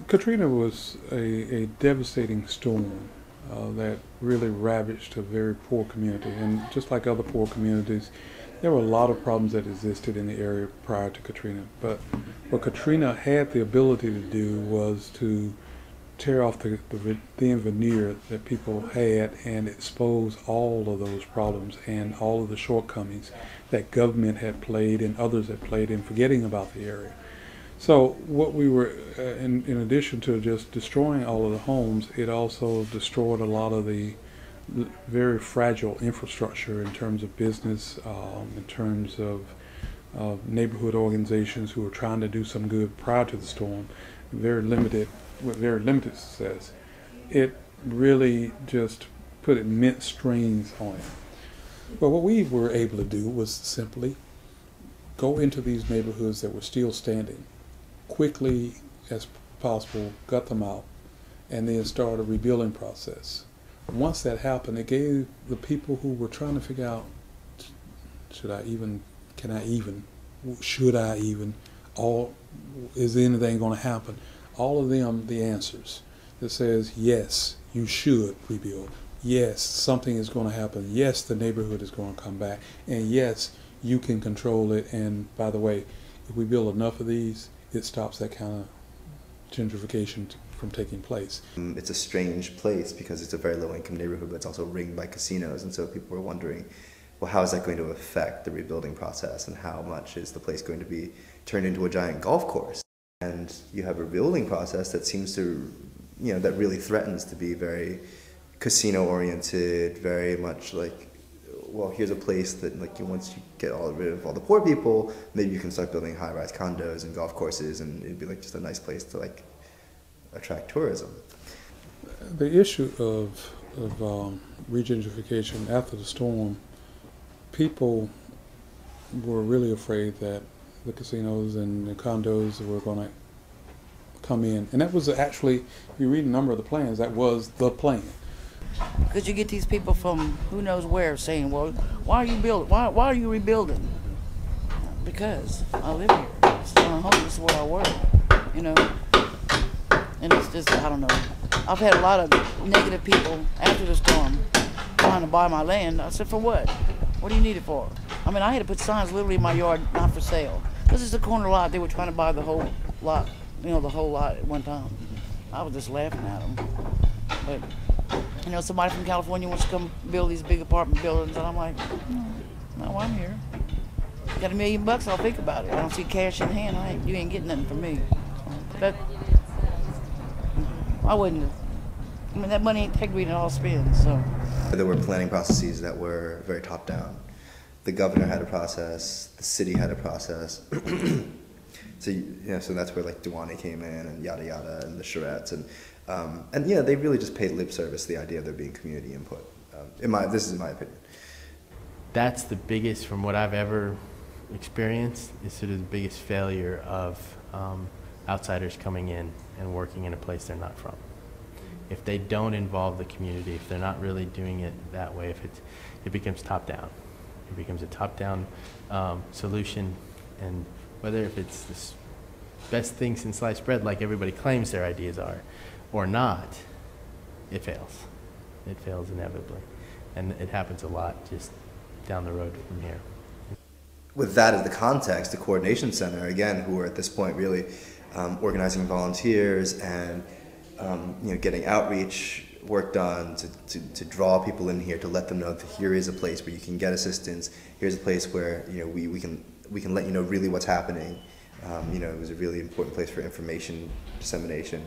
Katrina was a devastating storm that really ravaged a very poor community. And just like other poor communities, there were a lot of problems that existed in the area prior to Katrina. But what Katrina had the ability to do was to tear off the thin veneer that people had and expose all of those problems and all of the shortcomings that government had played and others had played in forgetting about the area. So what we were, in addition to just destroying all of the homes, it also destroyed a lot of the very fragile infrastructure in terms of business, in terms of neighborhood organizations who were trying to do some good prior to the storm, with very limited success. It really just put immense strains on it. But what we were able to do was simply go into these neighborhoods that were still standing, quickly as possible, gut them out, and then start a rebuilding process. Once that happened, it gave the people who were trying to figure out, should I even, is anything going to happen? All of them the answers that says, yes, you should rebuild. Yes, something is going to happen. Yes, the neighborhood is going to come back. And yes, you can control it. And by the way, if we build enough of these, it stops that kind of gentrification from taking place. It's a strange place because it's a very low-income neighborhood, but it's also ringed by casinos. And so people were wondering, well, how is that going to affect the rebuilding process? And how much is the place going to be turned into a giant golf course? And you have a rebuilding process that seems to, that really threatens to be very casino-oriented, very much like, well, here's a place that, like, once you get rid of all the poor people, maybe you can start building high-rise condos and golf courses, and it'd be like just a nice place to like attract tourism. The issue of regentrification after the storm, people were really afraid that the casinos and the condos were going to come in. And that was actually, if you read a number of the plans, that was the plan. Because you get these people from who knows where saying, well, why are you building? Why are you rebuilding? Because I live here. It's my home. This is where I work, And it's just, I don't know. I've had a lot of negative people after the storm trying to buy my land. I said, for what? What do you need it for? I mean, I had to put signs literally in my yard, not for sale. This is the corner lot. They were trying to buy the whole lot, the whole lot at one time. I was just laughing at them. But, somebody from California wants to come build these big apartment buildings, and I'm like, no, I'm here. Got $1 million, I'll think about it. I don't see cash in hand. You ain't getting nothing from me. But I wouldn't. I mean, that money ain't taking me to all spend, so. There were planning processes that were very top-down. The governor had a process, the city had a process. So that's where like Duane came in and yada yada and the charrettes and they really just paid lip service to the idea of there being community input. This is my opinion. That's the biggest, from what I've ever experienced, is sort of the biggest failure of outsiders coming in and working in a place they're not from. If they don't involve the community, if they're not really doing it that way, it becomes top-down. It becomes a top-down solution, and whether if it's the best thing since sliced bread, like everybody claims their ideas are, or not, it fails. It fails inevitably, and it happens a lot just down the road from here. With that as the context, the Coordination Center, again, who are at this point really organizing volunteers and getting outreach work done to draw people in here, to let them know that here is a place where you can get assistance. Here's a place where we can let you know really what's happening. It was a really important place for information dissemination.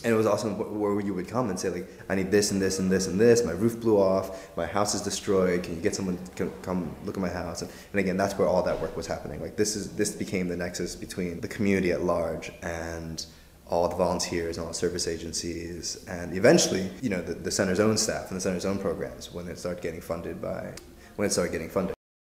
And it was also important where you would come and say, like, I need this and this and this and this. My roof blew off. My house is destroyed. Can you get someone to come look at my house? And again, that's where all that work was happening. Like, this became the nexus between the community at large and all the volunteers and all the service agencies, and eventually, the center's own staff and the center's own programs when it started getting funded.